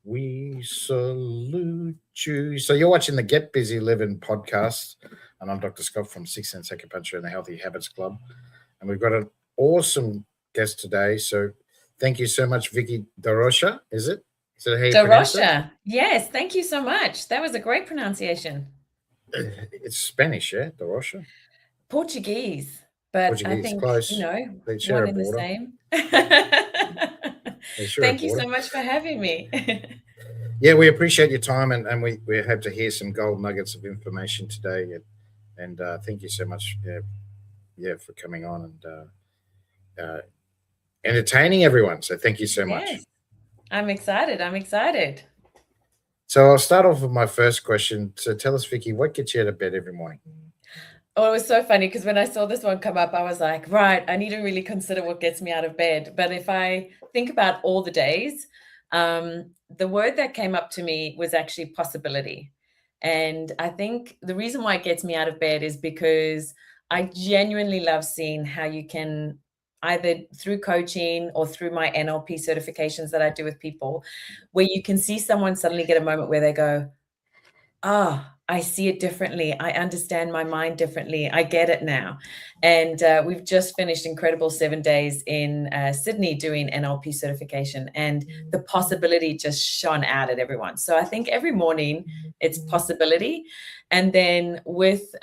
we salute you. So you're watching the Get Busy Livin podcast, and I'm Dr. Scott from 6 Sense Acupuncture and the Healthy Habits Club. And we've got an awesome guest today. So thank you so much, Vikki da Rocha. Is it? Is that how you Da pronounce it? Rocha. Yes, thank you so much. That was a great pronunciation. It's Spanish, yeah? Da Rocha? Portuguese, but Portuguese, I think, close. They share one a and the border. same. They share a Thank you border. so much for having me. Yeah, we appreciate your time, and we hope to hear some gold nuggets of information today. And thank you so much, for coming on and entertaining everyone. So thank you so much. Yes, I'm excited. So I'll start off with my first question. So tell us, Vikki, what gets you out of bed every morning? Oh, it was so funny because when I saw this one come up, I was like, right, I need to really consider what gets me out of bed. But if I think about all the days, the word that came up to me was actually possibility. And I think the reason why it gets me out of bed is because I genuinely love seeing how you can, either through coaching or through my NLP certifications that I do with people, where you can see someone suddenly get a moment where they go, I see it differently. I understand my mind differently. I get it now. And we've just finished incredible 7 days in Sydney doing NLP certification, and the possibility just shone out at everyone. So I think every morning it's possibility. And then with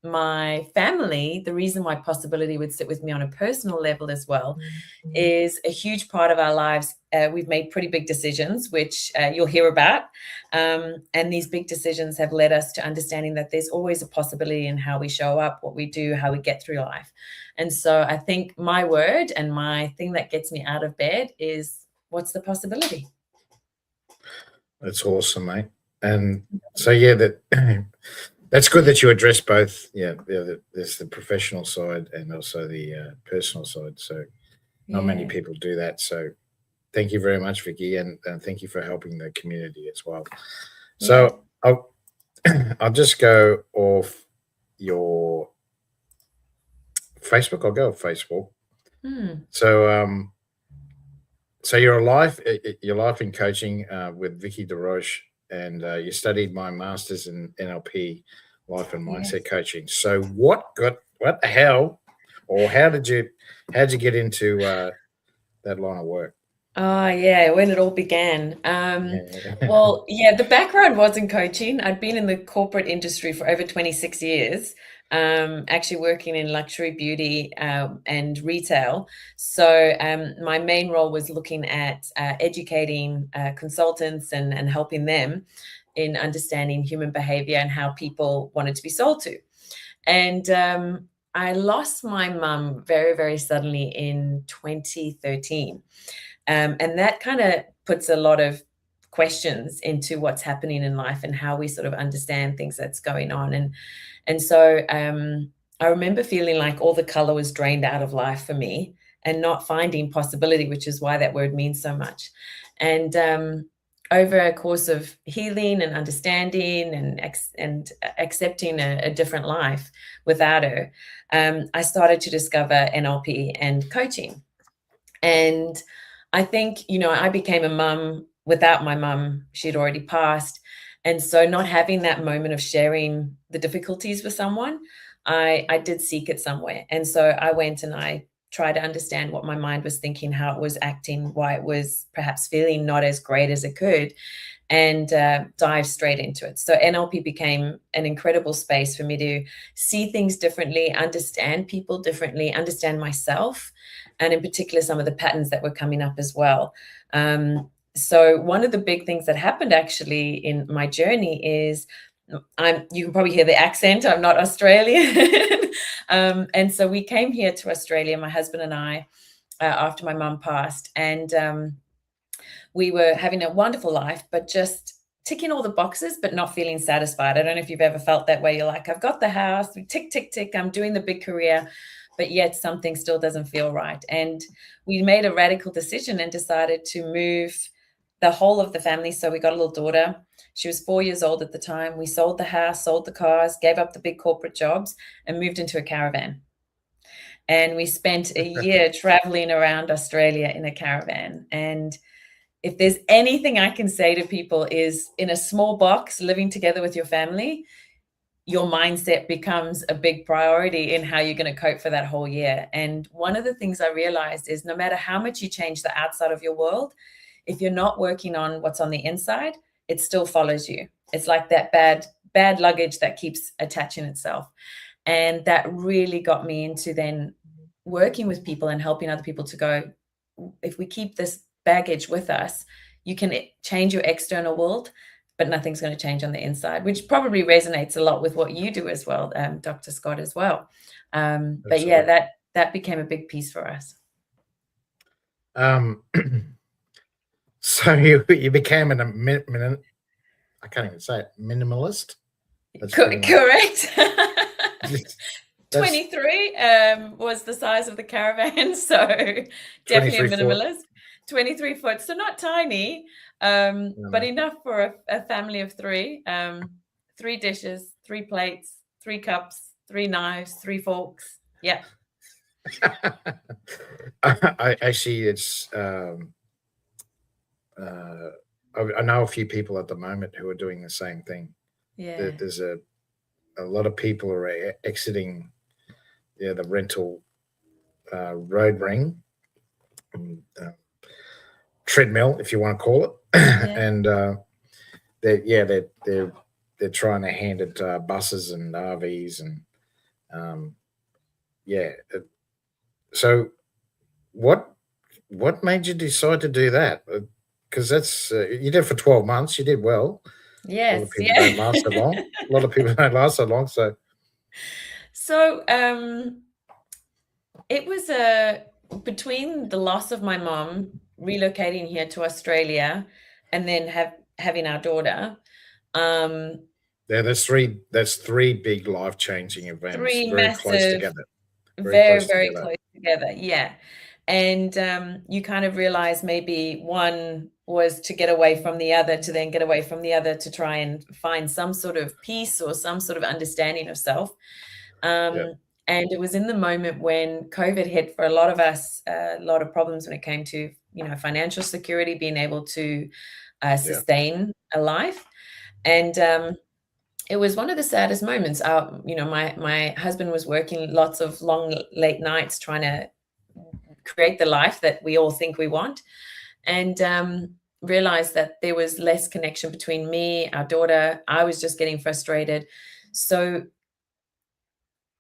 my family, the reason why possibility would sit with me on a personal level as well is a huge part of our lives. We've made pretty big decisions, which you'll hear about. And these big decisions have led us to understanding that there's always a possibility in how we show up, what we do, how we get through life. And so I think my word and my thing that gets me out of bed is, what's the possibility? That's awesome, mate. And so, that's good that you address both. There's the professional side and also the personal side. So not many people do that. So thank you very much, Vikki, and thank you for helping the community as well. So I'll just go off your Facebook. I'll go off Facebook. So your life in coaching with Vikki da Rocha, and you studied my master's in NLP, life and mindset coaching. So what the hell, or how did you get into that line of work? Oh, yeah, when it all began. Well, the background was in coaching. I'd been in the corporate industry for over 26 years, actually working in luxury beauty and retail. So my main role was looking at educating consultants and helping them in understanding human behavior and how people wanted to be sold to. And I lost my mum very, very suddenly in 2013. And that kind of puts a lot of questions into what's happening in life and how we sort of understand things that's going on. And so I remember feeling like all the color was drained out of life for me and not finding possibility, which is why that word means so much. And over a course of healing and understanding and accepting a different life without her, I started to discover NLP and coaching. And I think, I became a mum without my mum. She'd already passed. And so not having that moment of sharing the difficulties with someone, I did seek it somewhere. And so I went and I tried to understand what my mind was thinking, how it was acting, why it was perhaps feeling not as great as it could, and dive straight into it. So NLP became an incredible space for me to see things differently, understand people differently, understand myself, and in particular, some of the patterns that were coming up as well. So one of the big things that happened actually in my journey is, you can probably hear the accent, I'm not Australian. And so we came here to Australia, my husband and I, after my mum passed, and we were having a wonderful life, but just ticking all the boxes, but not feeling satisfied. I don't know if you've ever felt that way. You're like, I've got the house, tick, tick, tick, I'm doing the big career, but yet something still doesn't feel right. And we made a radical decision and decided to move the whole of the family. So we got a little daughter. She was 4 years old at the time. We sold the house, sold the cars, gave up the big corporate jobs, and moved into a caravan. And we spent a year traveling around Australia in a caravan. And if there's anything I can say to people is, in a small box, living together with your family, your mindset becomes a big priority in how you're going to cope for that whole year. And one of the things I realized is, no matter how much you change the outside of your world, if you're not working on what's on the inside, it still follows you. It's like that bad luggage that keeps attaching itself. And that really got me into then working with people and helping other people to go, if we keep this baggage with us, you can change your external world, but nothing's going to change on the inside, which probably resonates a lot with what you do as well, Dr. Scott, as well. But yeah, that became a big piece for us. So you became I can't even say it, minimalist. Correct. 23 was the size of the caravan, so definitely a minimalist. 23 foot, so not tiny, but enough for a family of 3. 3 dishes, 3 plates, 3 cups, 3 knives, 3 forks. Yeah. I actually, it's I know a few people at the moment who are doing the same thing. Yeah. There's a lot of people are exiting the rental road ring, treadmill, if you want to call it, and they're trying to hand it buses and RVs and So what made you decide to do that? Because that's you did it for 12 months. You did well. Yes. A lot of people don't last so long. A lot of people don't last so long. So it was between the loss of my mom, relocating here to Australia, and then having our daughter. That's three big life-changing events. 3 very massive, close together. Very close together. Yeah. And you kind of realize maybe one was to get away from the other, to then get away from the other, to try and find some sort of peace or some sort of understanding of self. And it was in the moment when COVID hit for a lot of us, a lot of problems when it came to, financial security, being able to sustain a life. And it was one of the saddest moments. My husband was working lots of long, late nights trying to create the life that we all think we want, and realized that there was less connection between me, our daughter. I was just getting frustrated. So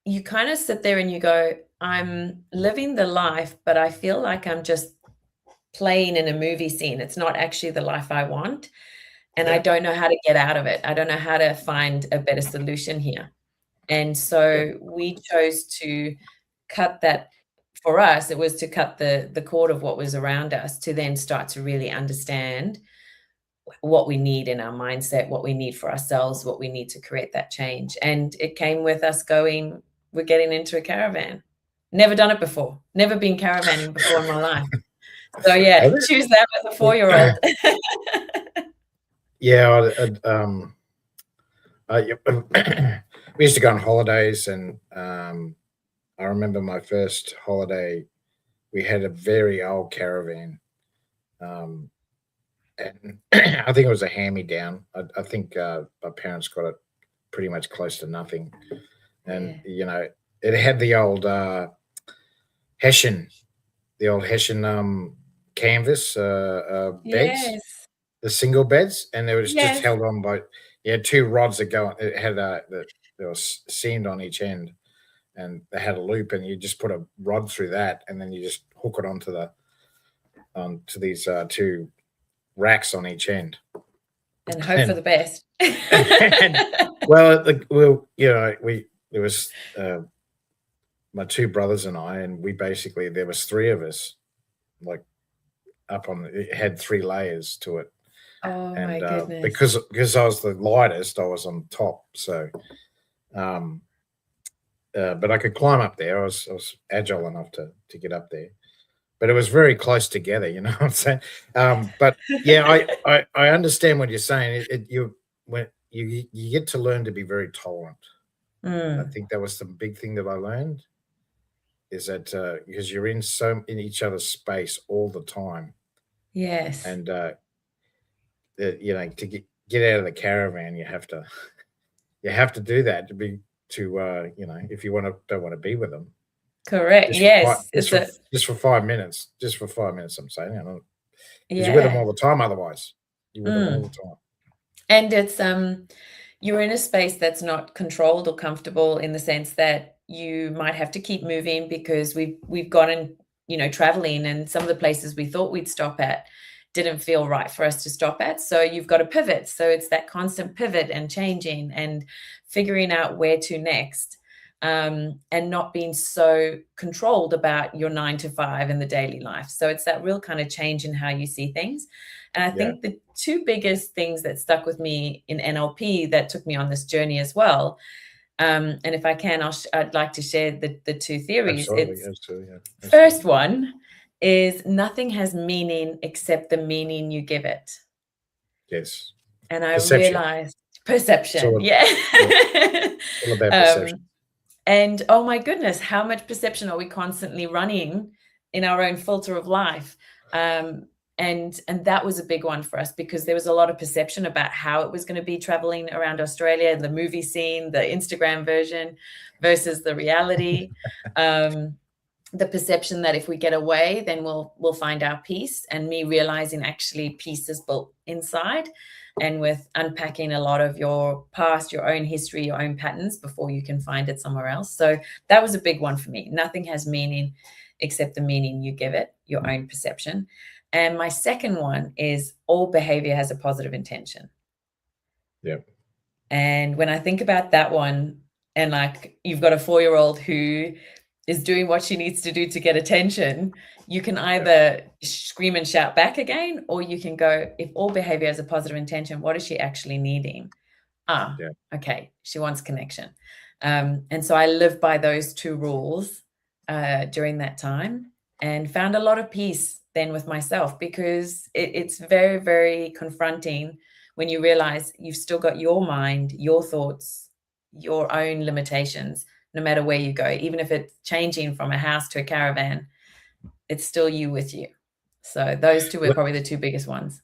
you kind of sit there and you go, I'm living the life, but I feel like I'm just playing in a movie scene. It's not actually the life I want. And I don't know how to get out of it. I don't know how to find a better solution here. And so we chose to cut that. For us, it was to cut the cord of what was around us, to then start to really understand what we need in our mindset, what we need for ourselves, what we need to create that change. And it came with us going, we're getting into a caravan. Never done it before. Never been caravanning before in my life. So yeah, choose that as a 4-year-old. We used to go on holidays, and I remember my first holiday. We had a very old caravan, and I think it was a hand-me-down. I think my parents got it pretty much close to nothing, and it had the old Hessian canvas beds, the single beds, and it was just held on by 2 rods that go. It had that was seamed on each end, and they had a loop, and you just put a rod through that, and then you just hook it onto these 2 racks on each end, and hope for the best. There was my 2 brothers and I, and we basically, there was 3 of us, like up on it had 3 layers to it. Oh, and my goodness. Because I was the lightest, I was on top. So, but I could climb up there. I was agile enough to get up there. But it was very close together, you know what I'm saying? But yeah, I understand what you're saying. You get to learn to be very tolerant. I think that was the big thing that I learned, is that because you're in each other's space all the time, Yes. And you know, to get out of the caravan, you have to do that you know, if you don't want to be with them. Correct. Yes. It's a Just for 5 minutes. Just for 5 minutes, I'm saying, because you're with them yeah. all the time. Otherwise, you're with them all Mm. the time. And it's you're in a space that's not controlled or comfortable, in the sense that you might have to keep moving because we've gone, you know, traveling, and some of the places we thought we'd stop at didn't feel right for us to stop at. So you've got to pivot. So it's that constant pivot and changing and figuring out where to next. And not being so controlled about your 9 to 5 in the daily life. So it's that real kind of change in how you see things. And I Yeah, think the two biggest things that stuck with me in NLP that took me on this journey as well, and if I can, I'd like to share the two theories. absolutely, It's absolutely, yeah, first absolutely. one is nothing has meaning except the meaning you give it. Yes, And I perception. realized It's perception, all yeah. yeah, all about perception. um, and oh my goodness, how much perception are we constantly running in our own filter of life? And that was a big one for us, because there was a lot of perception about how it was going to be traveling around Australia, the movie scene, the Instagram version versus the reality. The perception that if we get away, then we'll find our peace, and me realizing actually peace is built inside, and with unpacking a lot of your past, your own history, your own patterns before you can find it somewhere else. So that was a big one for me. Nothing has meaning except the meaning you give it, your own perception. And my second one is all behavior has a positive intention. Yeah, And when I think about that one, and like you've got a 4-year-old who is doing what she needs to do to get attention, you can yeah, either scream and shout back again, or you can go, if all behavior has a positive intention, what is she actually needing? Ah, yeah. okay, she wants connection. And so I lived by those two rules during that time, and found a lot of peace then with myself, because it's very, very confronting when you realize you've still got your mind, your thoughts, your own limitations, no matter where you go. Even if it's changing from a house to a caravan, it's still you with you. So those two were Well, probably the two biggest ones.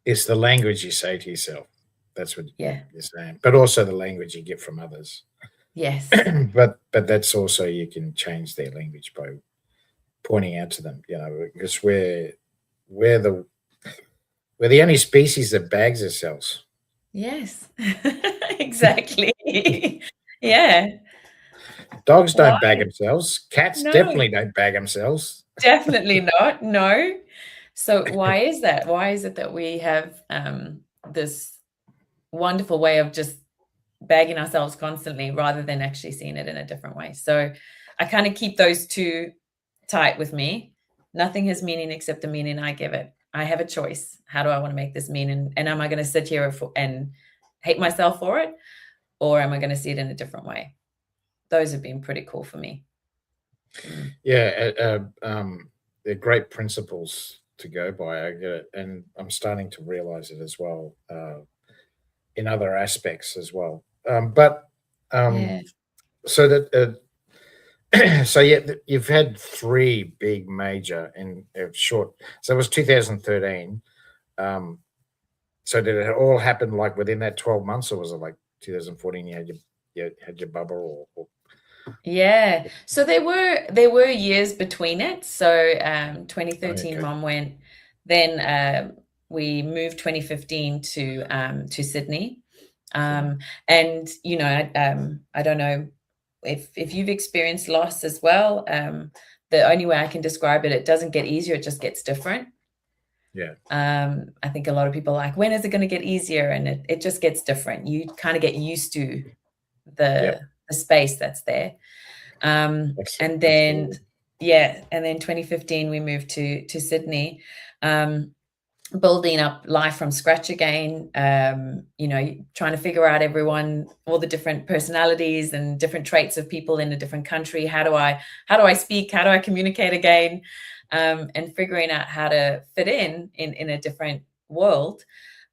it's the language you say to yourself. That's what Yeah. you're saying, but also the language you get from others. Yes. But that's also, you can change their language by pointing out to them. You know, because we're the we're the only species that bags ourselves. Yes. Exactly. Yeah. Dogs Why? don't bag themselves. Cats No, definitely don't bag themselves. definitely not. No. So why is that? Why is it that we have this wonderful way of just bagging ourselves constantly rather than actually seeing it in a different way? So I kind of keep those two tight with me. Nothing has meaning except the meaning I give it. I have a choice. How do I want to make this mean? And am I going to sit here and hate myself for it? Or am I going to see it in a different way? Those have been pretty cool for me. Mm. Yeah, they're great principles to go by. I get it, and I'm starting to realize it as well, in other aspects as well. But Yeah. so that so yeah, you've had three big major in short. So it was 2013. Um, so did it all happen like within that 12 months, or was it like 2014? You had your bubble, or Yeah. So there were years between it. So oh, 2013 okay, mom went, then we moved 2015 to Sydney. Sydney. Um, and you know, I don't know if you've experienced loss as well. The only way I can describe it, it doesn't get easier, it just gets different. Yeah, I think a lot of people are like, when is it going to get easier? And it just gets different. You kind of get used to yep, the space that's there. And then, absolutely. yeah, and then 2015 we moved to Sydney, building up life from scratch again. You know, trying to figure out everyone, all the different personalities and different traits of people in a different country. How do I speak? How do I communicate again? And figuring out how to fit in a different world.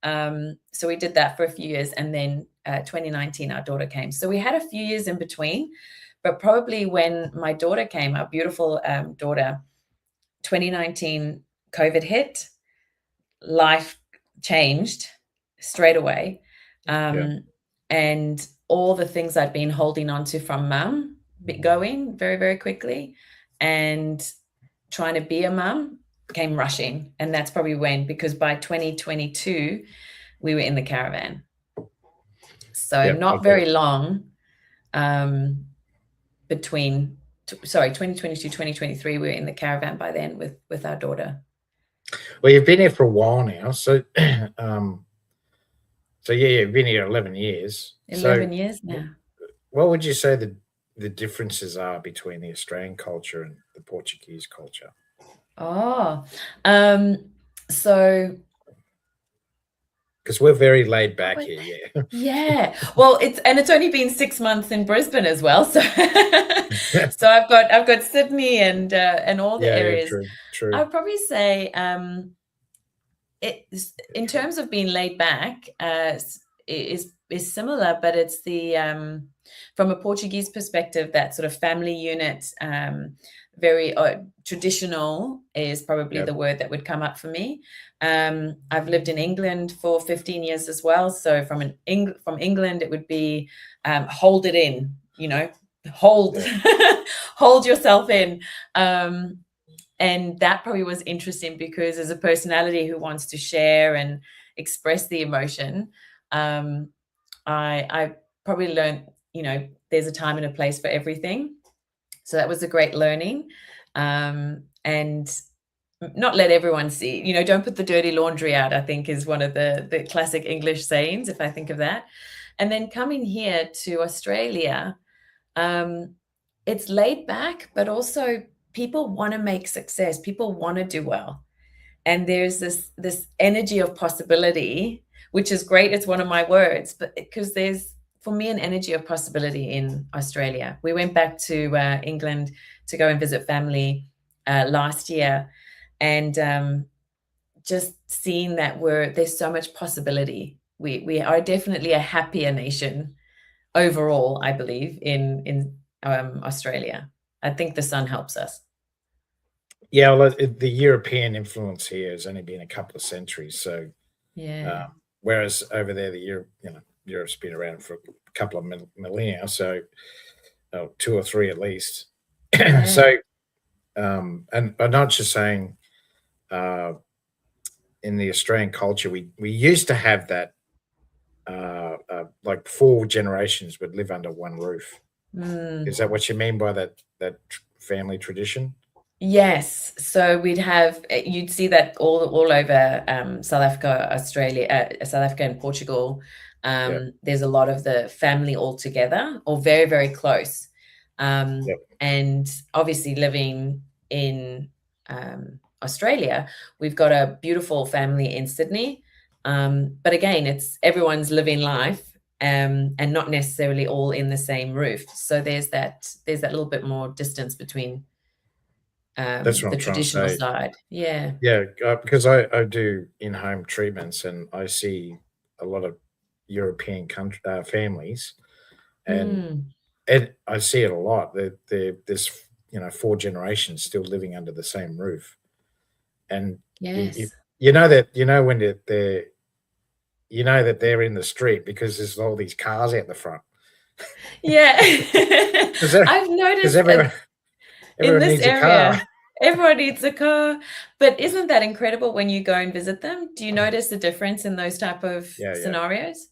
So we did that for a few years, and then 2019 our daughter came. So we had a few years in between, but probably when my daughter came, our beautiful daughter, 2019 COVID hit. life changed straight away. Yeah. And all the things I'd been holding on to from mum going very, very quickly, and trying to be a mum came rushing. And that's probably when, because by 2022, we were in the caravan. So not very long between, 2022, 2023, we were in the caravan by then with our daughter. Well, you've been here for a while now. So, so yeah, you've been here 11 years. 11 years now. What would you say the differences are between the Australian culture and the Portuguese culture? Oh, so because we're very laid back here, yeah. Yeah. Well, it's only been 6 months in Brisbane as well. So so I've got Sydney and all the areas. True. I'd probably say it in terms of being laid back is similar, but it's the from a Portuguese perspective, that sort of family unit, very traditional is probably the word that would come up for me. I've lived in England for 15 years as well. So from England, it would be hold it in, hold hold yourself in. And that probably was interesting because as a personality who wants to share and express the emotion, I probably learned, there's a time and a place for everything. So that was a great learning. And not let everyone see, don't put the dirty laundry out, I think is one of the classic English sayings, if I think of that. And then coming here to Australia, it's laid back, but also people want to make success. People want to do well. And there's this energy of possibility, which is great. It's one of my words, but because there's, for me, an energy of possibility in Australia. We went back to England to go and visit family last year, and just seeing that there's so much possibility. We are definitely a happier nation overall, I believe, in Australia. I think the sun helps us. Yeah, well, the European influence here has only been a couple of centuries. So, whereas over there, Europe's been around for a couple of millennia, so 2 or 3 at least. Yeah. So, and I'm not just saying in the Australian culture, we used to have that, like 4 generations would live under one roof. Is that what you mean by that family tradition? Yes. So you'd see that all over South Africa, Australia, South Africa and Portugal. There's a lot of the family all together or very, very close. And obviously living in Australia, we've got a beautiful family in Sydney. But again, it's everyone's living life and not necessarily all in the same roof. So there's that little bit more distance between That's what the I'm trying to traditional say. side. Yeah. Yeah, because I do in-home treatments and I see a lot of European families, and I see it a lot. There's 4 generations still living under the same roof, and Yes. when that they're in the street because there's all these cars out the front. Yeah. I've noticed everyone in this needs a area, car. everyone needs a car. But isn't that incredible when you go and visit them? Do you notice the difference in those type of scenarios?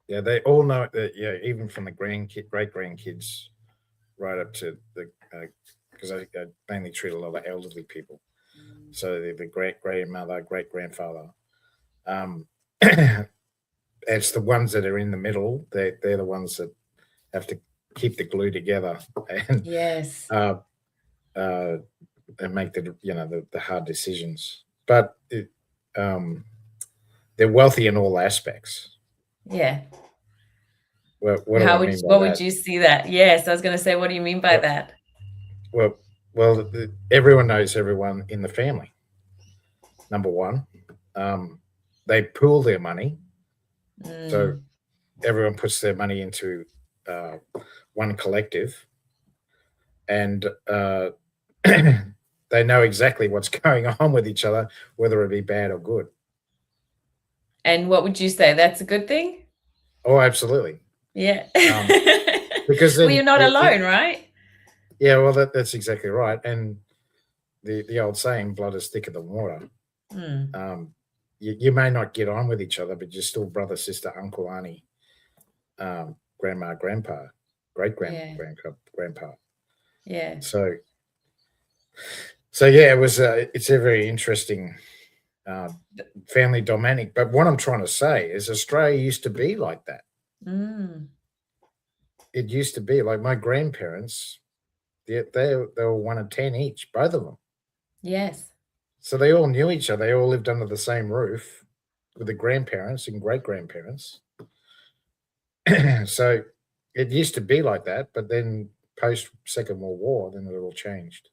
Yeah, they all know that. Yeah, even from the great grandkids, right up to the because I mainly treat a lot of elderly people, so the great grandmother, great grandfather. It's the ones that are in the middle. They're the ones that have to keep the glue together and Yes. And make the hard decisions. But they're wealthy in all aspects. Yeah. What do I mean by that? Would you see that? Yes, I was going to say, what do you mean by that? Well, everyone knows everyone in the family. Number one, they pool their money, so everyone puts their money into one collective, and they know exactly what's going on with each other, whether it be bad or good. And what would you say? That's a good thing? Oh, absolutely. Yeah. Because Well, then you're not alone, right? yeah, well, that's exactly right. And the old saying, blood is thicker than water. Mm. You may not get on with each other, but you're still brother, sister, uncle, auntie, grandma, grandpa, great Yeah. grandpa. Yeah. So yeah, it's a very interesting family dynamic. But what I'm trying to say is Australia used to be like that. Mm. It used to be like my grandparents. They were 1 of 10 each, both of them. Yes. So they all knew each other. They all lived under the same roof with the grandparents and great grandparents. So it used to be like that, but then post Second World War, then it all changed.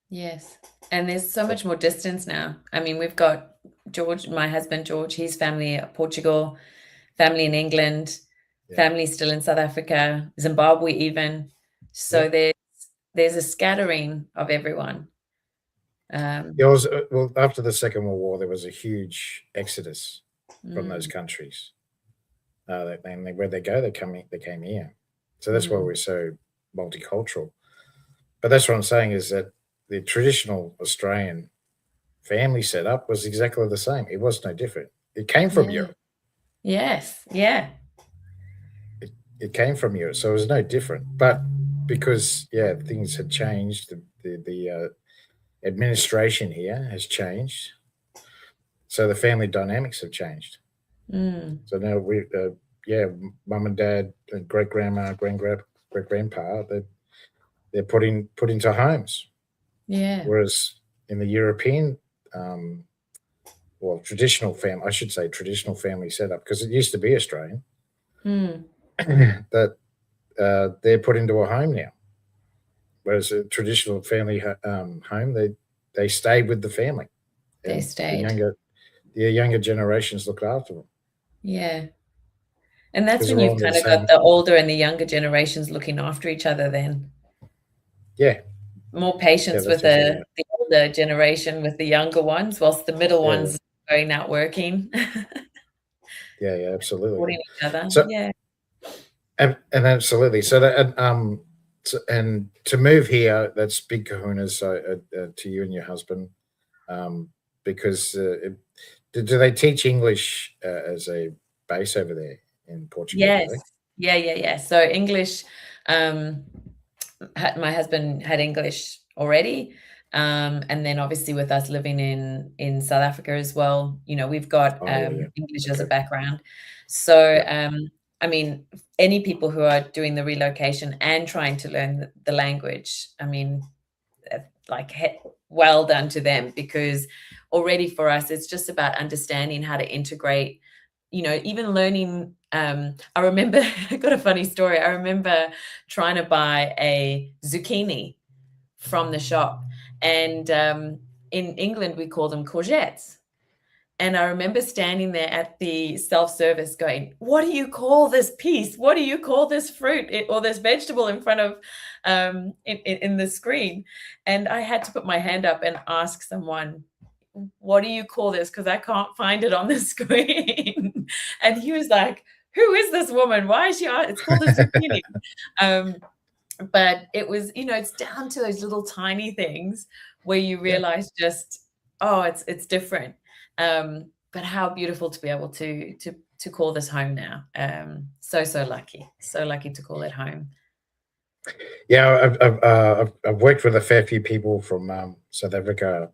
Yes. And there's so So, much more distance now. I mean, we've got George, my husband George, his family Portugal, family in England, yeah. family still in South Africa, Zimbabwe even. So Yeah. there's a scattering of everyone. It was well after the Second World War. There was a huge exodus from those countries. And where they go, they came here. So that's why we're so multicultural. But that's what I'm saying is that the traditional Australian family setup was exactly the same. It was no different. It came from Yeah. Europe. Yes. Yeah. It came from Europe, so it was no different. But because things had changed, the administration here has changed, so the family dynamics have changed. So now mum and dad, and great grandma, great grandpa, they're put into homes. Yeah. Whereas in the European, traditional family, I should say traditional family setup, because it used to be Australian, that they're put into a home now. Whereas a traditional family home, they stayed with the family. They And stayed. the younger generations looked after them. Yeah. And that's Because when they're all you've under the kind of same. got the older and the younger generations looking after each other then. Yeah. More patience with That's exactly right. the older generation with the younger ones, whilst the middle Yeah. ones going out working, Yeah, absolutely. supporting each other. So, Yeah. and absolutely. So that and to move here, that's big kahunas to you and your husband, because do they teach English as a base over there in Portugal? Do Yes. they? Yeah. So English, my husband had English already. And then obviously with us living in South Africa as well, we've got Oh, yeah. English as a Okay. background. So, Yeah. I mean, any people who are doing the relocation and trying to learn the language, I mean, like well done to them, because already for us, it's just about understanding how to integrate, even learning. I remember, I got a funny story. I remember trying to buy a zucchini from the shop, and in England we call them courgettes. And I remember standing there at the self-service going, what do you call this piece? What do you call this fruit or this vegetable in front of in the screen? And I had to put my hand up and ask someone, what do you call this? Because I can't find it on the screen. And he was like, who is this woman? Why is she? It's called a zucchini. But it was, it's down to those little tiny things where you realize just, oh, it's different. But how beautiful to be able to call this home now. So lucky to call it home. Yeah, I've worked with a fair few people from South Africa.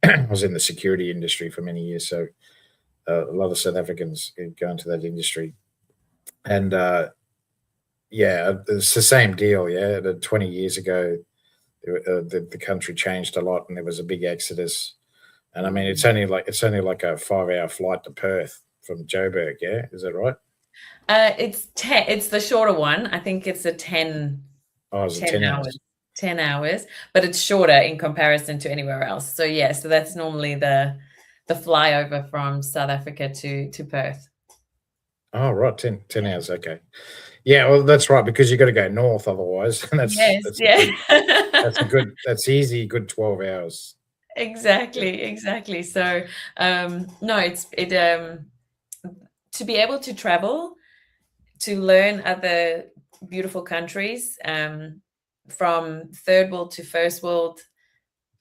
I was in the security industry for many years, so a lot of South Africans go into that industry, and it's the same deal. Yeah, 20 years ago, the country changed a lot, and there was a big exodus. And I mean, it's only like a 5-hour flight to Perth from Joburg. Yeah, is that right? It's 10. It's the shorter one. I think it's a 10. Oh, is it 10 hours. hours? 10 hours, but it's shorter in comparison to anywhere else. So yeah, so that's normally the flyover from South Africa to Perth. Oh, right, 10 hours. Okay. Yeah, well, that's right, because you got to go north otherwise, and that's Yes, yeah. that's easy, good 12 hours. Exactly. So, no, to be able to travel, to learn other beautiful countries, from third world to first world,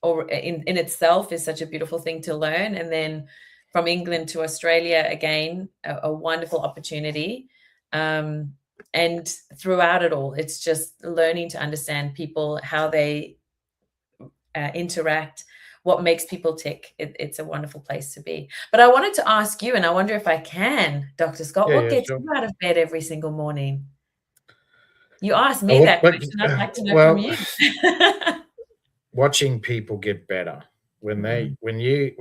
or in itself is such a beautiful thing to learn. And then from England to Australia, again, a wonderful opportunity. And throughout it all, it's just learning to understand people, how they interact, what makes people tick. It's a wonderful place to be. But I wanted to ask you, and I wonder if I can, Dr. Scott, what Yeah, gets sure. you out of bed every single morning? You asked Oh, me that question. I'd like to know from well, you. watching people get better when Mm,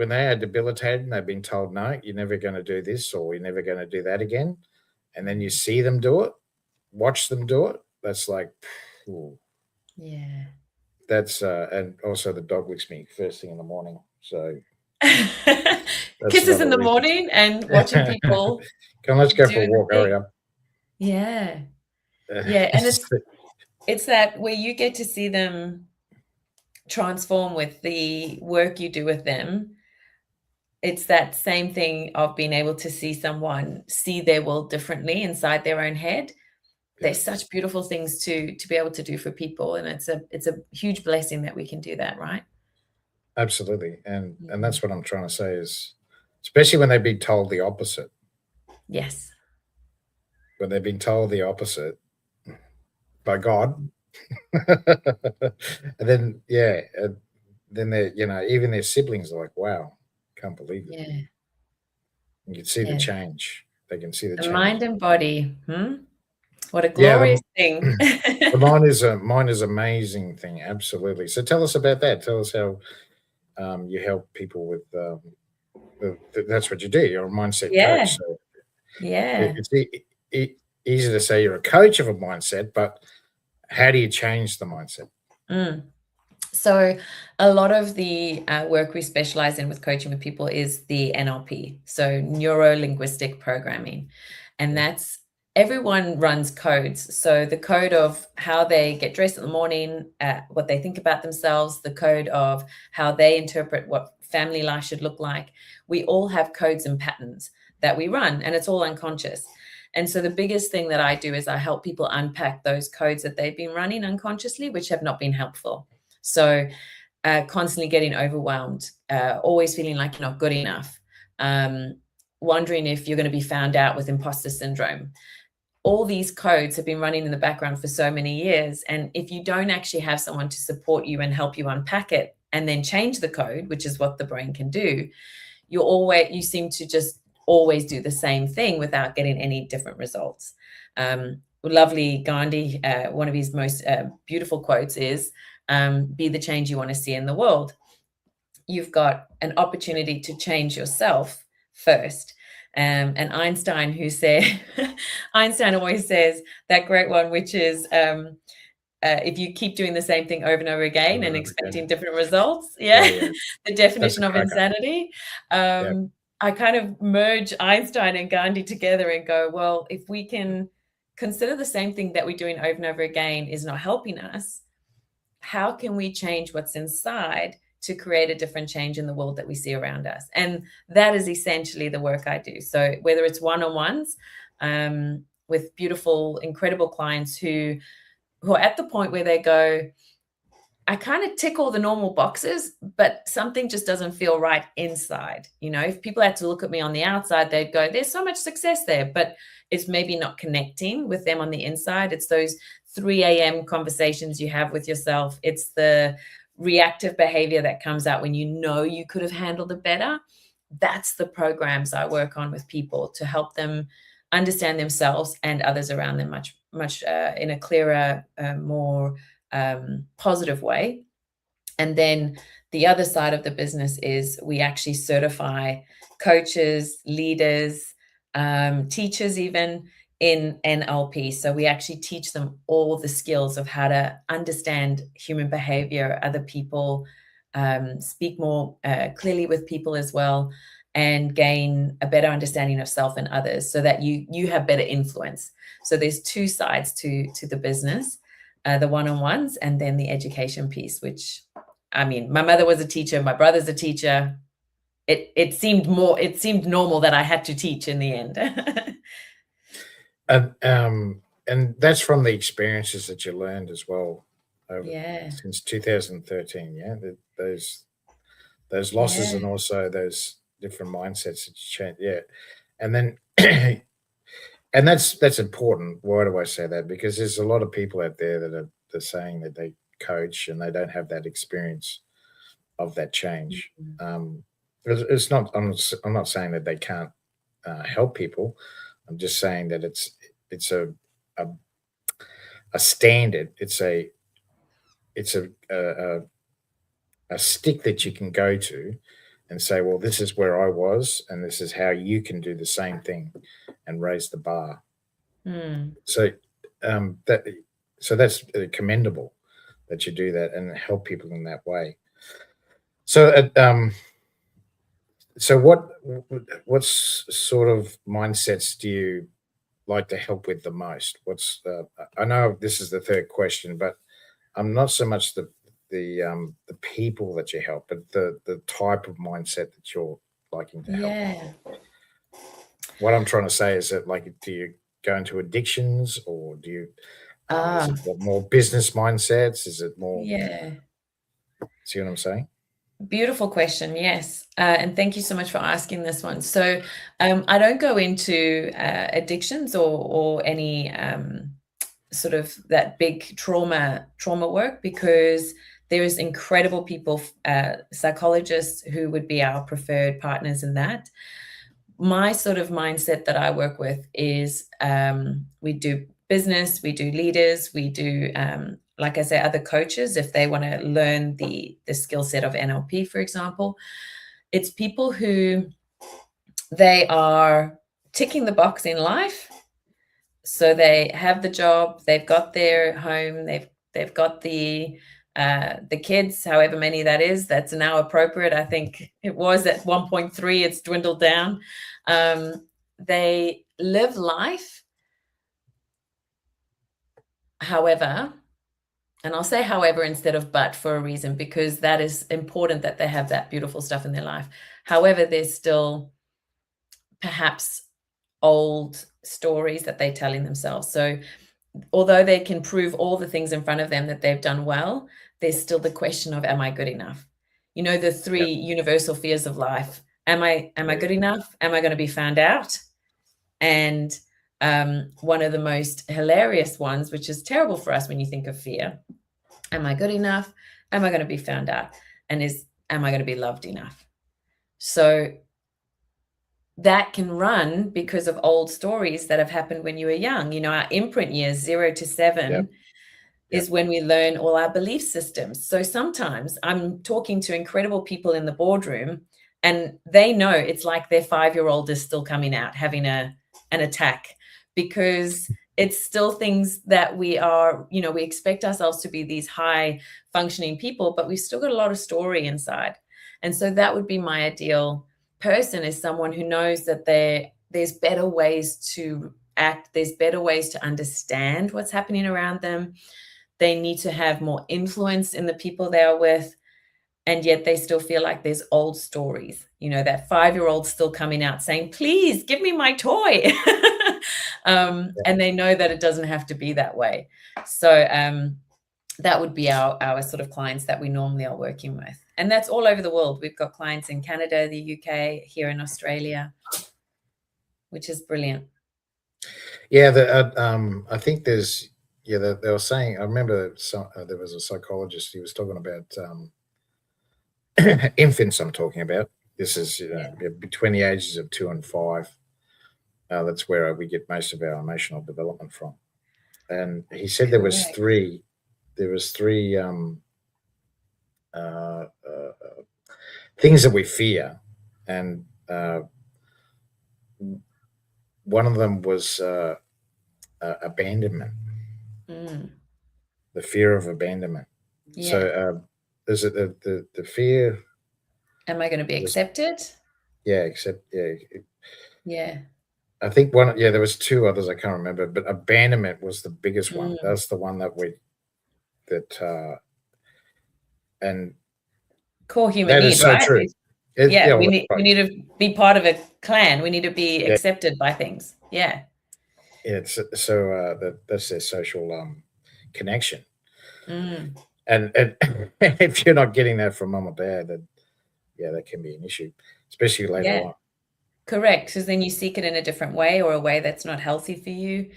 they are debilitated and they've been told, no, you're never going to do this or you're never going to do that again, and then you see them do it, watch them do it. That's like, ooh, yeah. that's and also the dog licks me first thing in the morning, so that's Kisses another in the reason. morning and watching people Come, let's go do for a the walk. Hurry thing. up. Yeah. Yeah. And it's that where you get to see them transform with the work you do with them. It's that same thing of being able to see someone see their world differently inside their own head. Yeah, There's such beautiful things to be able to do for people, and it's a huge blessing that we can do that, right? absolutely, and Mhm. that's what I'm trying to say is, especially when they've been told the opposite. Yes. When they've been told the opposite by God, and then then they, even their siblings are like, "Wow, can't believe it." Yeah. You can see the Yeah. change. They can see the The change. mind and body. What a Yeah, glorious thing. the mine is amazing thing. Absolutely. So tell us about that. Tell us how you help people with. That's what you do. You're a mindset Yeah. coach. So Yeah. it's easy to say you're a coach of a mindset, but how do you change the mindset? Mm. So a lot of the work we specialize in with coaching with people is the NLP, so neuro linguistic programming. And Yeah. that's everyone runs codes. So the code of how they get dressed in the morning, what they think about themselves, the code of how they interpret what family life should look like. We all have codes and patterns that we run, and it's all unconscious. And so the biggest thing that I do is I help people unpack those codes that they've been running unconsciously, which have not been helpful. So constantly getting overwhelmed, always feeling like you're not good enough, um, wondering if you're going to be found out with imposter syndrome. All these codes have been running in the background for so many years. And if you don't actually have someone to support you and help you unpack it and then change the code, which is what the brain can do, you seem to just always do the same thing without getting any different results. Lovely Gandhi, one of his most beautiful quotes is, be the change you want to see in the world. You've got an opportunity to change yourself first. And Einstein, who said, Einstein always says that great one, which is, if you keep doing the same thing over and over again Over and and over expecting again. different results, Yeah, yeah, yeah. the That's a definition of cracker. insanity. Yeah. I kind of merge Einstein and Gandhi together and go, well, if we can consider the same thing that we're doing over and over again is not helping us, how can we change what's inside to create a different change in the world that we see around us? And that is essentially the work I do. So whether it's one-on-ones with beautiful, incredible clients who are at the point where they go, I kind of tick all the normal boxes, but something just doesn't feel right inside. If people had to look at me on the outside, they'd go, there's so much success there, but it's maybe not connecting with them on the inside. It's those 3 a.m. conversations you have with yourself. It's the reactive behavior that comes out when you could have handled it better. That's the programs I work on with people to help them understand themselves and others around them much in a clearer, more positive way. And then the other side of the business is we actually certify coaches, leaders, teachers, even in NLP. So we actually teach them all the skills of how to understand human behavior, other people, speak more clearly with people as well, and gain a better understanding of self and others so that you have better influence. So there's two sides to the business, the one-on-ones and then the education piece, which I mean, my mother was a teacher, my brother's a teacher. It seemed normal that I had to teach in the end. And that's from the experiences that you learned as well Yeah. since 2013. Yeah, those losses Yeah. and also those different mindsets that you change. Yeah, and then and that's important. Why do I say that? Because there's a lot of people out there that are saying that they coach and they don't have that experience of that change. Mhm. It's not. I'm not saying that they can't help people. I'm just saying that it's a, a standard. It's a stick that you can go to and say, well, this is where I was, and this is how you can do the same thing and raise the bar. Mm. So that so that's commendable that you do that and help people in that way. So so what sort of mindsets do you like to help with the most? What's I know this is the third question, but I'm not so much the people that you help, but the type of mindset that you're liking to help. Yeah. What I'm trying to say is that, like, do you go into addictions, or do you is Ah, it more business mindsets? Is it more? yeah. See what I'm saying? Beautiful question. Yes. And thank you so much for asking this one. So, I don't go into addictions or any sort of that big trauma work, because there is incredible people, psychologists who would be our preferred partners in that. My sort of mindset that I work with is, we do business, we do leaders, we do, like I say, other coaches if they want to learn the skill set of NLP, for example. It's people who they are ticking the box in life. So they have the job, they've got their home, they've got the kids, however many that is. That's now appropriate. I think it was at 1.3, it's dwindled down. They live life. However, and I'll say however instead of but for a reason, because that is important that they have that beautiful stuff in their life. However, there's still perhaps old stories that they're telling themselves. So although they can prove all the things in front of them that they've done well, there's still the question of, am I good enough? You know, the Yeah, three universal fears of life. Am I yeah, good enough? Am I going to be found out? And one of the most hilarious ones, which is terrible for us when you think of fear. Am I good enough? Am I going to be found out? And am I going to be loved enough? So that can run because of old stories that have happened when you were young. You know, our imprint years, 0 to yeah, 7, yeah, is when we learn all our belief systems. So sometimes I'm talking to incredible people in the boardroom, and they know it's like their 5-year-old is still coming out having an attack, because it's still things that we are, you know, we expect ourselves to be these high functioning people, but we've still got a lot of story inside. And so that would be my ideal person, is someone who knows that there's better ways to act, there's better ways to understand what's happening around them. They need to have more influence in the people they are with, and yet they still feel like there's old stories. You know, that 5-year-old still coming out saying, please give me my toy. yeah. And they know that it doesn't have to be that way. So that would be our sort of clients that we normally are working with. And that's all over the world. We've got clients in Canada, the UK, here in Australia, which is brilliant. Yeah, I think there's they were saying. I remember there was a psychologist. He was talking about infants. I'm talking about. This is Yeah, between the ages of 2 and 5. That's where we get most of our emotional development from. And he said there was correct. three. There was three uh, uh, things that we fear, and one of them was abandonment. Mm. The fear of abandonment. So Yeah. is it the fear Am I going to be was accepted? yeah, except yeah, Yeah. I think one yeah, there was two others I can't remember, but abandonment was the biggest one. Mm. That's the one that we that and core human That need, is so right? true. Yeah, we right. need to be part of a clan. We need to be Yeah, accepted by things. Yeah. it's so that's their social connection. Mm. And if you're not getting that from mum or dad, then yeah, that can be an issue, especially later Yeah. on. Correct, because then you seek it in a different way or a way that's not healthy for you.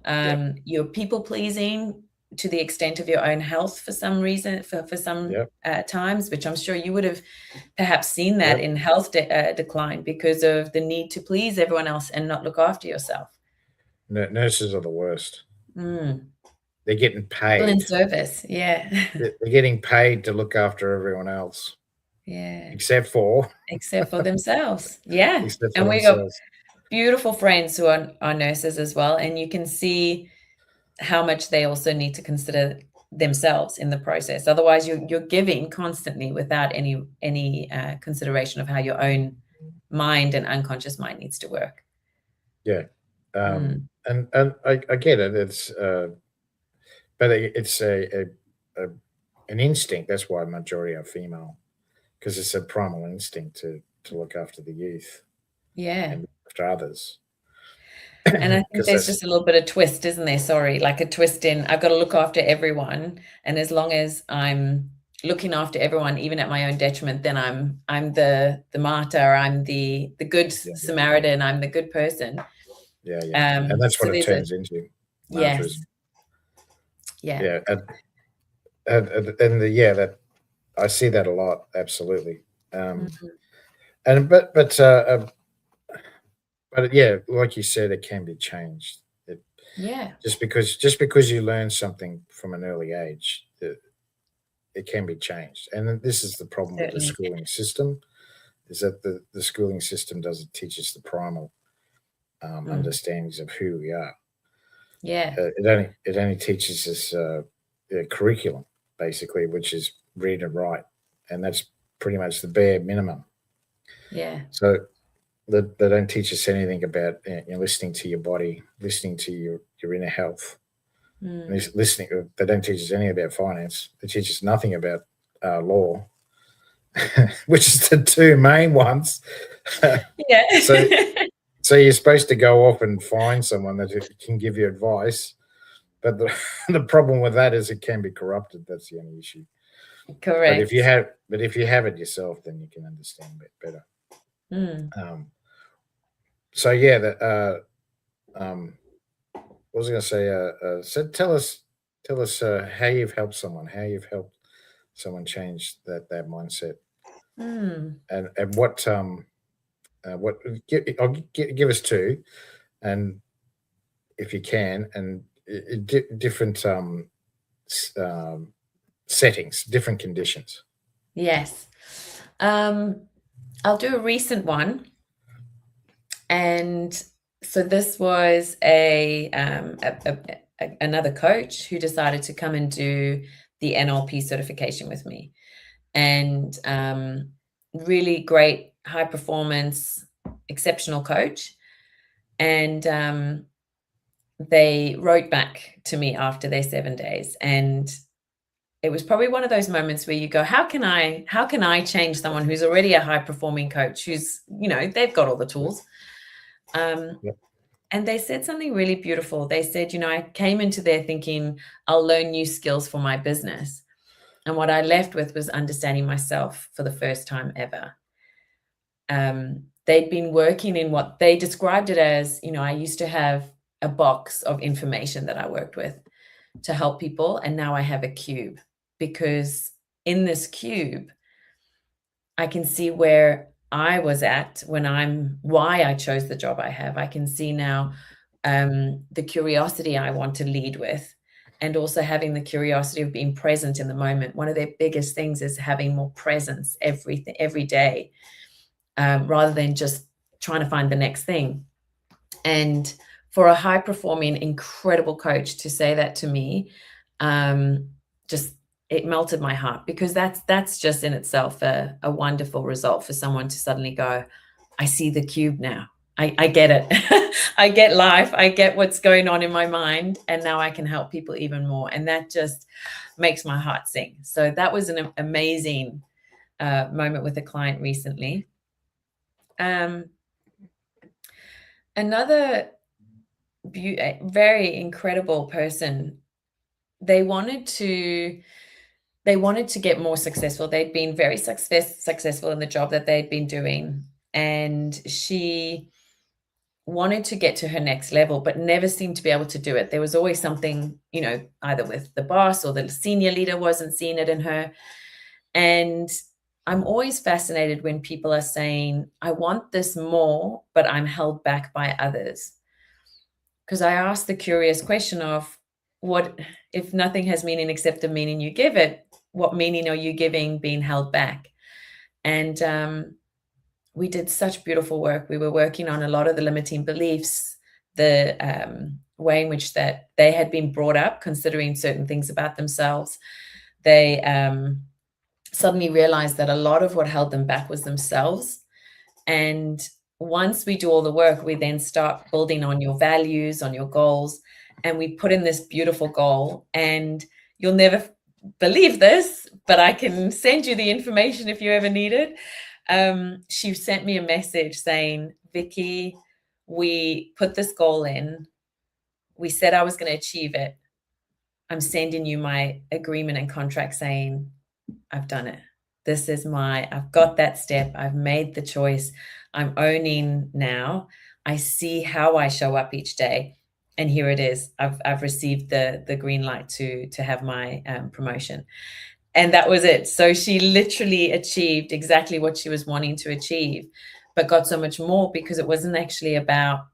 Yep, You're people pleasing to the extent of your own health for some reason, for some yep, times, which I'm sure you would have perhaps seen that yep. in health decline because of the need to please everyone else and not look after yourself. Nurses are the worst. Mm. They're getting People in paid. service, yeah. They're getting paid to look after everyone else, Yeah, except for except for themselves. Yeah, except for and we got themselves. beautiful friends who are nurses as well, and you can see how much they also need to consider themselves in the process. Otherwise, you're giving constantly without any consideration of how your own mind and unconscious mind needs to work. Yeah, Mm. and I get it. It's but it's a an instinct. That's why majority are female, because it's a primal instinct to look after the youth Yeah. and look after others. And I think Because there's that's just a little bit of twist, isn't there? Sorry, like a twist in I've got to look after everyone. And as long as I'm looking after everyone, even at my own detriment, then I'm the martyr, I'm the good yeah, Samaritan, I'm the good person. yeah, and that's So what it there's a turns into, yes, martyrism. yeah. Yeah, and yeah, that I see that a lot. Absolutely. Mhm. And but yeah, like you said, it can be changed. Yeah, Just because you learn something from an early age, it can be changed. And this is the problem with the certainly. schooling system, is that the schooling system doesn't teach us the primal Mm. understandings of who we are. Yeah, It only teaches us curriculum, basically, which is read and write, and that's pretty much the bare minimum. yeah. So they don't teach us anything about listening to your body, listening to your inner health. And Mm. listening, they don't teach us anything about finance. They teach us nothing about law, which is the two main ones. so, Yeah. so you're supposed to go off and find someone that can give you advice, but the problem with that is it can be corrupted. That's the only issue. Correct. But if you have it yourself, then you can understand it better. Mm. Um, so yeah, that what was I going to say? So tell us how you've helped someone, how you've helped someone change that mindset, Mm. and what give us two, and if you can, and different settings, different conditions. Yes. Um, I'll do a recent one. And so this was another coach who decided to come and do the NLP certification with me. And really great, high performance, exceptional coach. And they wrote back to me after their 7 days, and it was probably one of those moments where you go, how can I change someone who's already a high performing coach, who's, they've got all the tools. Yep. And they said something really beautiful. They said, I came into there thinking I'll learn new skills for my business. And what I left with was understanding myself for the first time ever. They'd been working in what they described it as, I used to have a box of information that I worked with to help people. And now I have a cube, because in this cube, I can see where I was at why I chose the job I have. I can see now the curiosity I want to lead with, and also having the curiosity of being present in the moment. One of their biggest things is having more presence every day, rather than just trying to find the next thing. And for a high performing, incredible coach to say that to me, just it melted my heart, because that's just in itself a wonderful result for someone to suddenly go, I see the cube now. I get it. I get life. I get what's going on in my mind. And now I can help people even more. And that just makes my heart sing. So that was an amazing moment with a client recently. Another very incredible person, they wanted to get more successful. They'd been very successful in the job that they'd been doing, and she wanted to get to her next level, but never seemed to be able to do it. There was always something, either with the boss or the senior leader wasn't seeing it in her. And I'm always fascinated when people are saying, I want this more, but I'm held back by others. Because I ask the curious question of, what if nothing has meaning except the meaning you give it? What meaning are you giving being held back? And we did such beautiful work. We were working on a lot of the limiting beliefs, the way in which that they had been brought up, considering certain things about themselves. They suddenly realized that a lot of what held them back was themselves. And once we do all the work, we then start building on your values, on your goals, and we put in this beautiful goal. And you'll never believe this, but I can send you the information if you ever need it. She sent me a message saying, Vikki, we put this goal in. We said I was going to achieve it. I'm sending you my agreement and contract saying, I've done it. I've got that step. I've made the choice. I'm owning now. I see how I show up each day. And here it is. I've received the green light to have my promotion. And that was it. So she literally achieved exactly what she was wanting to achieve, but got so much more, because it wasn't actually about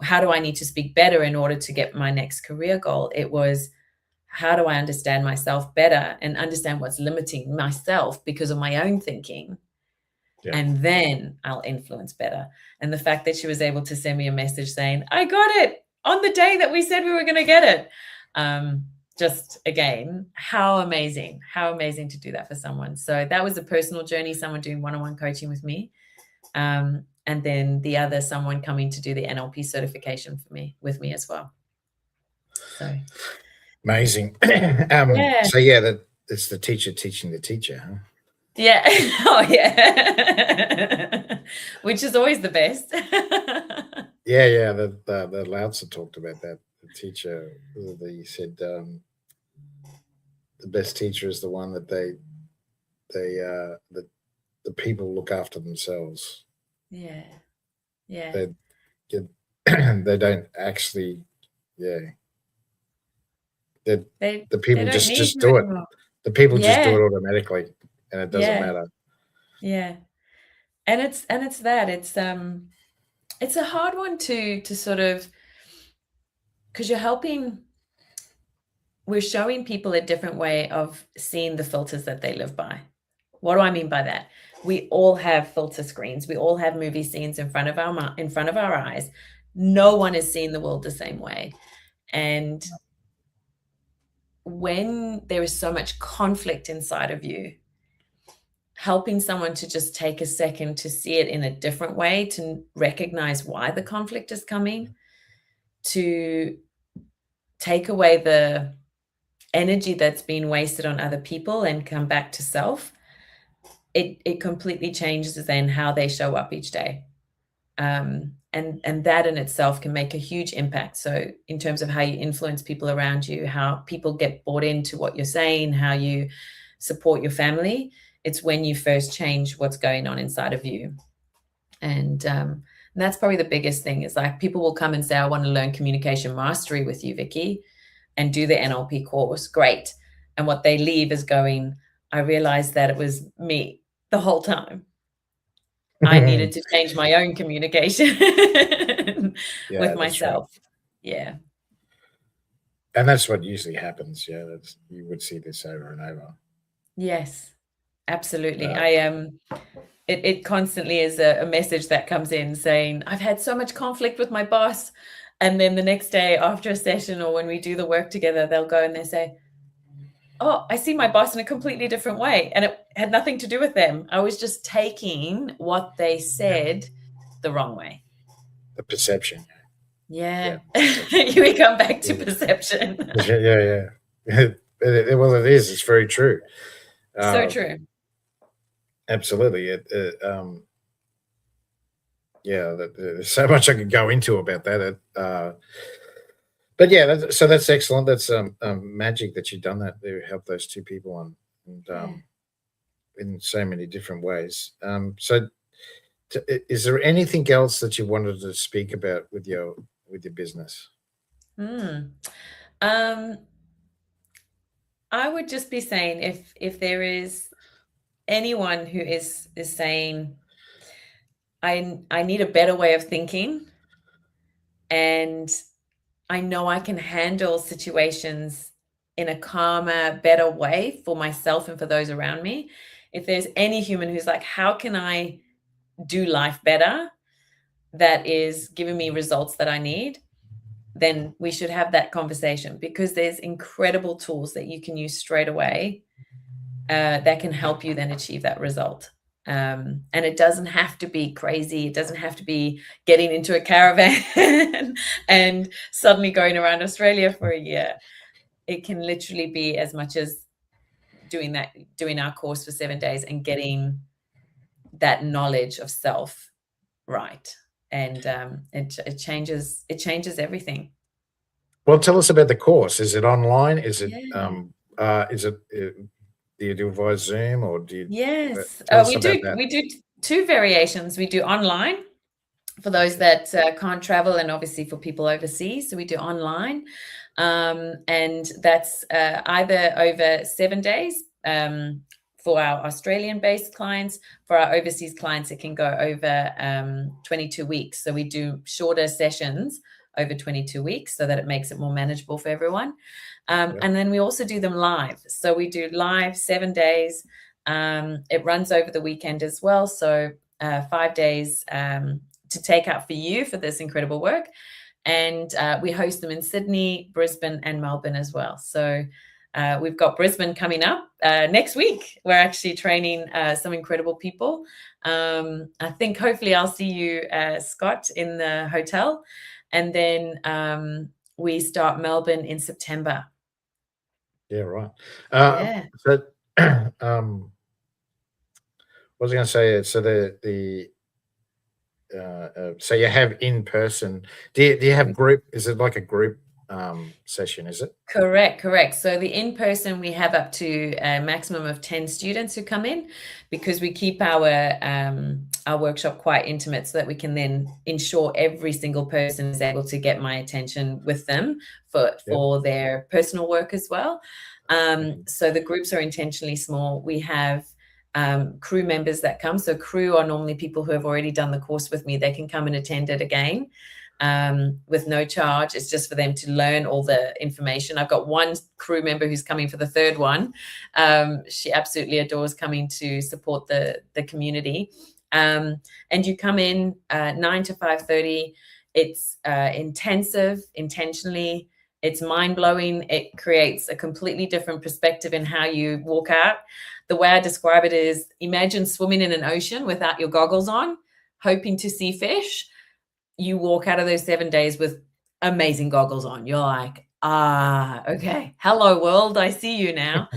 how do I need to speak better in order to get my next career goal. It was, how do I understand myself better and understand what's limiting myself because of my own thinking? Yeah. And then I'll influence better. And the fact that she was able to send me a message saying, I got it on the day that we said we were going to get it. Just again, how amazing to do that for someone. So that was a personal journey, someone doing one-on-one coaching with me. And then the other, someone coming to do the NLP certification with me as well. So amazing. Yeah. So yeah, it's the teacher teaching the teacher, huh? Yeah. Oh yeah. Which is always the best. Yeah. The Lao Tzu talked about that. The teacher, he said, the best teacher is the one that the people look after themselves. Yeah. Yeah. They don't actually. Yeah. The people just do it. The people just do it automatically, and it doesn't matter. Yeah. And it's that it's a hard one to sort of, because we're showing people a different way of seeing the filters that they live by. What do I mean by that? We all have filter screens. We all have movie scenes in front of our eyes. No one is seeing the world the same way. And when there is so much conflict inside of you, helping someone to just take a second to see it in a different way, to recognize why the conflict is coming, to take away the energy that's been wasted on other people and come back to self, it completely changes then how they show up each day. And that in itself can make a huge impact. So in terms of how you influence people around you, how people get bought into what you're saying, how you support your family, it's when you first change what's going on inside of you. And that's probably the biggest thing, is like, people will come and say, I want to learn communication mastery with you, Vikki, and do the NLP course. Great. And what they leave is going, I realized that it was me the whole time. I needed to change my own communication with myself. Right. Yeah. And that's what usually happens. Yeah. You would see this over and over. Yes, absolutely. It constantly is a message that comes in saying, I've had so much conflict with my boss. And then the next day after a session, or when we do the work together, they'll go and they say, oh, I see my boss in a completely different way. And it had nothing to do with them. I was just taking what they said the wrong way. The perception. Yeah. We come back to perception. Yeah. Well, it is. It's very true. So true. absolutely. Yeah, there's so much I could go into about that. But yeah, so that's excellent. That's magic that you've done that. You helped those two people on, and Yeah. in so many different ways. So, is there anything else that you wanted to speak about with your business? Mm. Um, I would just be saying if there is anyone who is saying I need a better way of thinking, and I know I can handle situations in a calmer, better way for myself and for those around me. If there's any human who's like, how can I do life better that is giving me results that I need, then we should have that conversation, because there's incredible tools that you can use straight away that can help you then achieve that result. And it doesn't have to be crazy. It doesn't have to be getting into a caravan and suddenly going around Australia for a year. It can literally be as much as doing our course for 7 days and getting that knowledge of self right. And it changes everything. Well, tell us about the course. Is it online? Is it Yeah. do you do it via Zoom, or do you Yes. tell us We about do that? we do two variations. We do online for those Okay. that can't travel, and obviously for people overseas. So we do online, and that's either over 7 days for our Australian-based clients. For our overseas clients, it can go over 22 weeks. So we do shorter sessions over 22 weeks so that it makes it more manageable for everyone. Yep. And then we also do them live. So we do live 7 days. It runs over the weekend as well. So 5 days to take out for you for this incredible work. And we host them in Sydney, Brisbane, and Melbourne as well. So we've got Brisbane coming up next week. We're actually training some incredible people. I think hopefully I'll see you, Scott, in the hotel. And then we start Melbourne in September. Yeah, right. Yeah. So, what was I going to say? So so you have in person. Do you have group? Is it like a group session? Is it? Correct. So the in-person, we have up to a maximum of 10 students who come in, because we keep our workshop quite intimate so that we can then ensure every single person is able to get my attention with them Yep. for their personal work as well. Mhm. So the groups are intentionally small. We have crew members that come. So crew are normally people who have already done the course with me. They can come and attend it again with no charge. It's just for them to learn all the information. I've got one crew member who's coming for the third one. She absolutely adores coming to support the community. And you come in 9 to 5:30. It's intensive, intentionally. It's mind-blowing. It creates a completely different perspective in how you walk out. The way I describe it is, imagine swimming in an ocean without your goggles on, hoping to see fish. You walk out of those 7 days with amazing goggles on. You're like, okay, hello world, I see you now.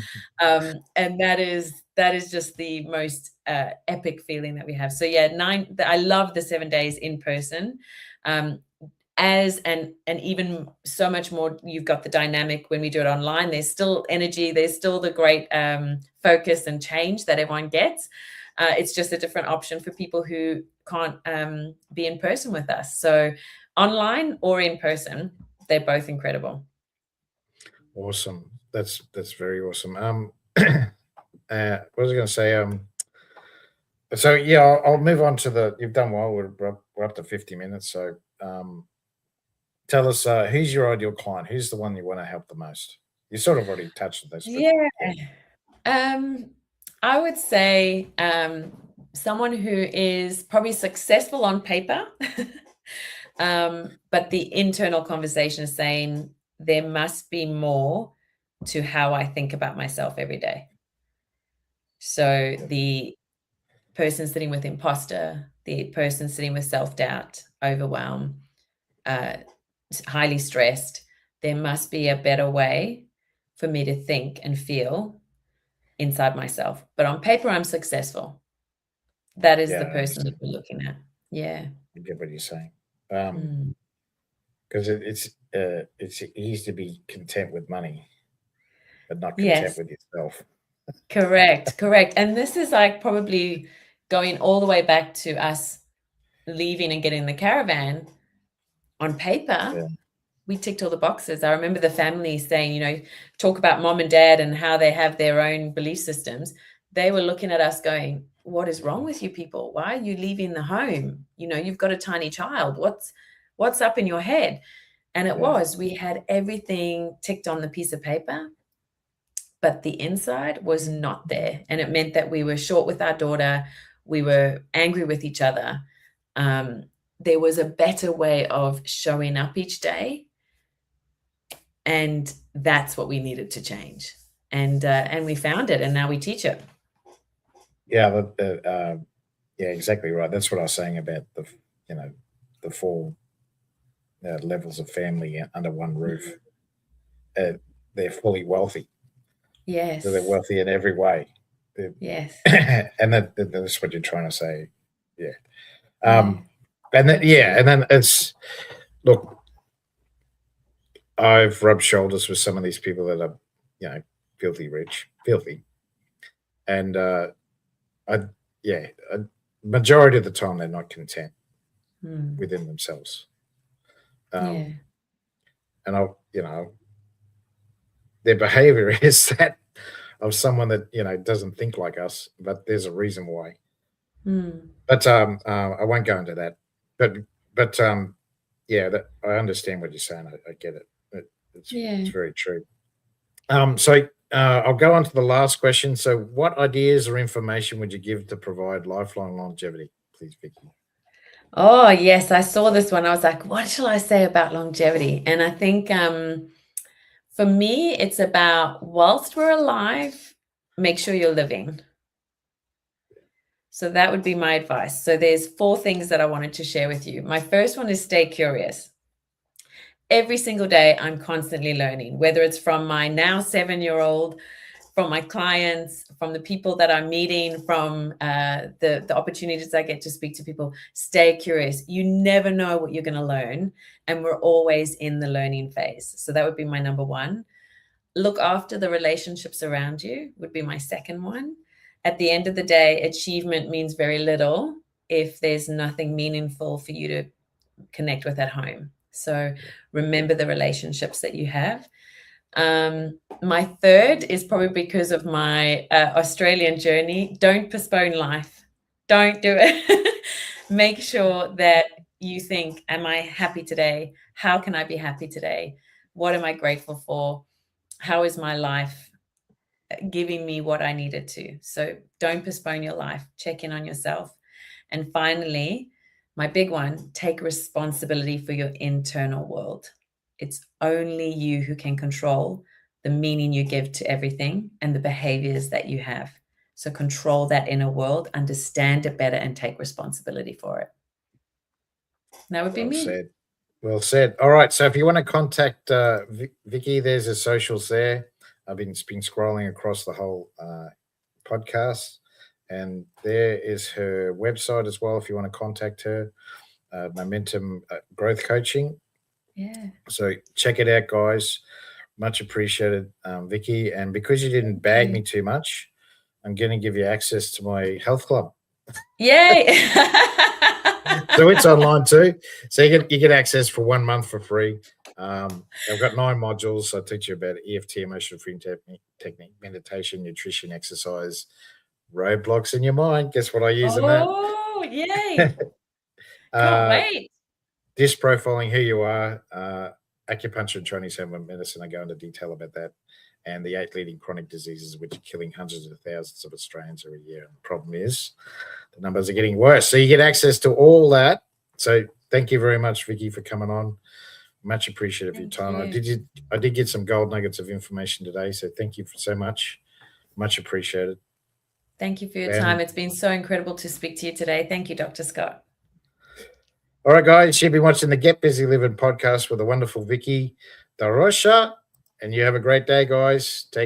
And that is just the most epic feeling that we have. So yeah, I love the 7 days in person. And even so much more, you've got the dynamic when we do it online. There's still energy, there's still the great focus and change that everyone gets. It's just a different option for people who can't be in person with us. So online or in person, they're both incredible. Awesome. That's very awesome. What was I going to say? So yeah, I'll move on to the. You've done well. We're up to 50 minutes. So tell us, who's your ideal client? Who's the one you want to help the most? You sort of already touched on this, but Yeah. yeah. Um, I would say someone who is probably successful on paper, but the internal conversation is saying there must be more to how I think about myself every day. So the person sitting with imposter, the person sitting with self-doubt, overwhelm, uh, highly stressed, there must be a better way for me to think and feel inside myself. But on paper, I'm successful. that is Yeah, the I person that understand. we're looking at. Yeah. I get what you're saying. Mm. Because it's easy to be content with money, but not content Yes, with yourself. correct, correct. And this is like probably going all the way back to us leaving and getting the caravan. On paper, Yeah, we ticked all the boxes. I remember the family saying, talk about mom and dad and how they have their own belief systems. They were looking at us going, what is wrong with you people? Why are you leaving the home? You've got a tiny child. What's up in your head? And yeah, we had everything ticked on the piece of paper, but the inside was not there. And it meant that we were short with our daughter. We were angry with each other. There was a better way of showing up each day. And that's what we needed to change. And we found it, and now we teach it. yeah. Yeah, exactly right. That's what I was saying about the four levels of family under one roof. Uh, they're fully wealthy. So they're Yes. wealthy in every way. Yes. And that's what you're trying to say. Yeah. Yeah. And then Absolutely. and then it's look. I've rubbed shoulders with some of these people that are, filthy rich, filthy, and I yeah, majority of the time they're not content Mm. within themselves. Yeah. And their behavior is that of someone that doesn't think like us, but there's a reason why. Mm. But I won't go into that. But yeah, that I understand what you're saying. I get it. It's Yeah. very true. So I'll go on to the last question. So, what ideas or information would you give to provide lifelong longevity, please, Vicky? Oh, yes. I saw this one. I was like, what shall I say about longevity? And I think for me, it's about whilst we're alive, make sure you're living. So that would be my advice. So there's 4 things that I wanted to share with you. My first one is stay curious. Every single day, I'm constantly learning, whether it's from my now 7-year-old, from my clients, from the people that I'm meeting, from the opportunities I get to speak to people. Stay curious. You never know what you're going to learn, and we're always in the learning phase. So that would be my number one. Look after the relationships around you would be my second one. At the end of the day, achievement means very little if there's nothing meaningful for you to connect with at home. So remember the relationships that you have. My third is probably because of my Australian journey. Don't postpone life. Don't do it. Make sure that you think, am I happy today? How can I be happy today? What am I grateful for? How is my life giving me what I needed to? So don't postpone your life. Check in on yourself. And finally, my big one, take responsibility for your internal world. It's only you who can control the meaning you give to everything and the behaviors that you have. So control that inner world, understand it better, and take responsibility for it. That would be Well me. said. Well said. All right. So if you want to contact Vicky, there's her socials there. I've been scrolling across the whole podcast, and there is her website as well. If you want to contact her, Momentum Growth Coaching. Yeah. So check it out, guys. Much appreciated, Vicky. And because you didn't Thank bag you. me too much, I'm going to give you access to my health club. Yay. So it's online too. So you get access for 1 month for free. I've got 9 modules. I teach you about EFT, emotional freedom technique, meditation, nutrition, exercise, roadblocks in your mind. Guess what I use in that? Oh, yay. Can't uh, wait. disc profiling, who you are, acupuncture and Chinese herbal medicine. I go into detail about that. And the 8 leading chronic diseases, which are killing hundreds of thousands of Australians every year. And the problem is the numbers are getting worse. So you get access to all that. So thank you very much, Vicky, for coming on. Much appreciated for your Thank time. you. I did get some gold nuggets of information today. So thank you so much. Much appreciated. Thank you for your time. And It's been so incredible to speak to you today. Thank you, Dr. Scott. all right, guys, you've been watching the Get Busy Living podcast with the wonderful Vikki da Rocha. And you have a great day, guys. Take care.